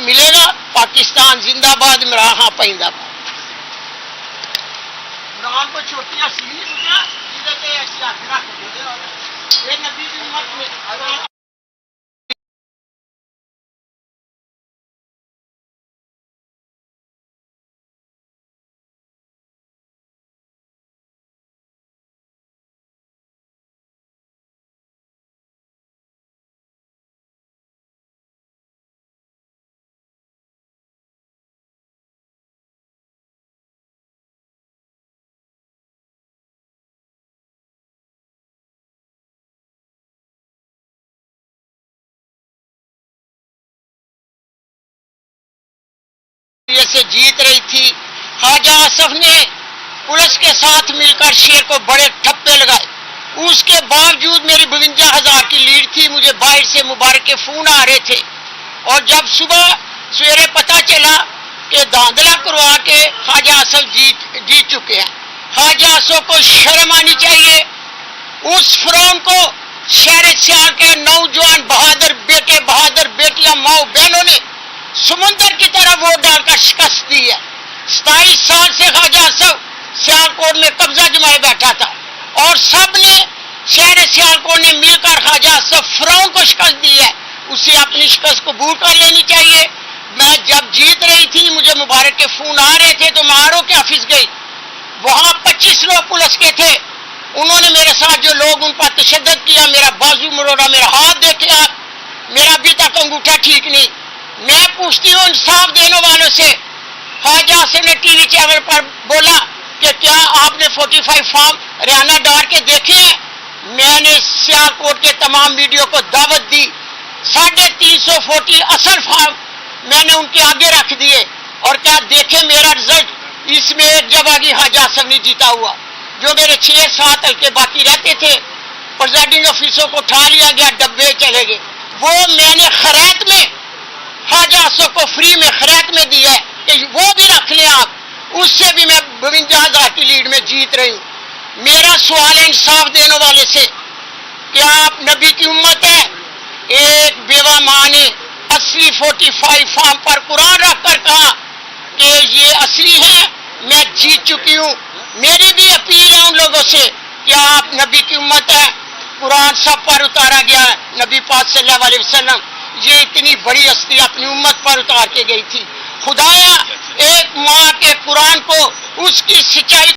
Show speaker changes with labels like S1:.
S1: ملے گا۔ پاکستان زندہ باد، عمران پائندہ باد۔ قرآن کو چھوٹیاں سیلی بکا جدتے ایسی آخر رکھ دے یہ نبی کی امت میں سے جیت رہی تھی۔ خواجہ آصف نے پولیس کے ساتھ مل کر شیر کو بڑے ٹھپے لگائے۔ اس کے باوجود میری 52,000 کی لیڈ تھی۔ مجھے باہر سے مبارک کے فون آ رہے تھے، اور جب صبح سویرے پتہ چلا کہ دھاندلا کروا کے خواجہ آصف جیت چکے ہیں۔ خواجہ آصف کو شرم آنی چاہیے۔ اس فرعون کو شہر سیال کے نوجوان بہادر بیٹے بہادر بیٹیاں ماؤں بہنوں نے سمندر کی طرح ووٹ ڈال کر شکست دی ہے۔ 27 سال سے خواجہ آصف سیالکوٹ میں قبضہ جمائے بیٹھا تھا، اور سب نے شہر سیالکوٹ نے مل کر خواجہ آصف فرعون کو شکست دی ہے۔ اسے اپنی شکست قبول کر لینی چاہیے۔ میں جب جیت رہی تھی، مجھے مبارک کے فون آ رہے تھے، تو میں آر او کے آفس گئی۔ وہاں 25 لوگ پولیس کے تھے۔ انہوں نے میرے ساتھ جو لوگ ان پر تشدد کیا، میرا بازو مروڑا، میرا ہاتھ دیکھے آپ، میرا ابھی تک انگوٹھا ٹھیک نہیں۔ میں پوچھتی ہوں انصاف دینے والوں سے۔ خواجہ آصف نے ٹی وی چینل پر بولا کہ کیا آپ نے 45 فارم ریانہ ڈار کے دیکھے ہیں؟ میں نے سیالکوٹ کے تمام میڈیا کو دعوت دی۔ 350 اصل فارم میں نے ان کے آگے رکھ دیے، اور کیا دیکھے میرا رزلٹ۔ اس میں ایک جگہ کی خواجہ آصف نہیں جیتا ہوا۔ جو میرے 6-7 حلقے باقی رہتے تھے، پریزائڈنگ آفیسوں کو اٹھا لیا گیا، ڈبے چلے گئے۔ وہ میں نے خیرات میں خواجہ آصف کو فری میں خیرات میں دی ہے کہ وہ بھی رکھ لیں آپ۔ اس سے بھی میں 52,000 کی لیڈ میں جیت رہی ہوں۔ میرا سوال ہے انصاف دینے والے سے، کیا آپ نبی کی امت ہے؟ ایک بیوہ ماں نے اصلی 45 فارم پر قرآن رکھ کر کہا کہ یہ اصلی ہے، میں جیت چکی ہوں۔ میری بھی اپیل ہے ان لوگوں سے، کیا آپ نبی کی امت ہے؟ قرآن سب پر اتارا گیا ہے۔ نبی پاک صلی اللہ علیہ وسلم یہ اتنی بڑی ہستی اپنی امت پر اتار کے گئی تھی۔ خدایا ایک ماں کے قرآن کو اس کی سچائی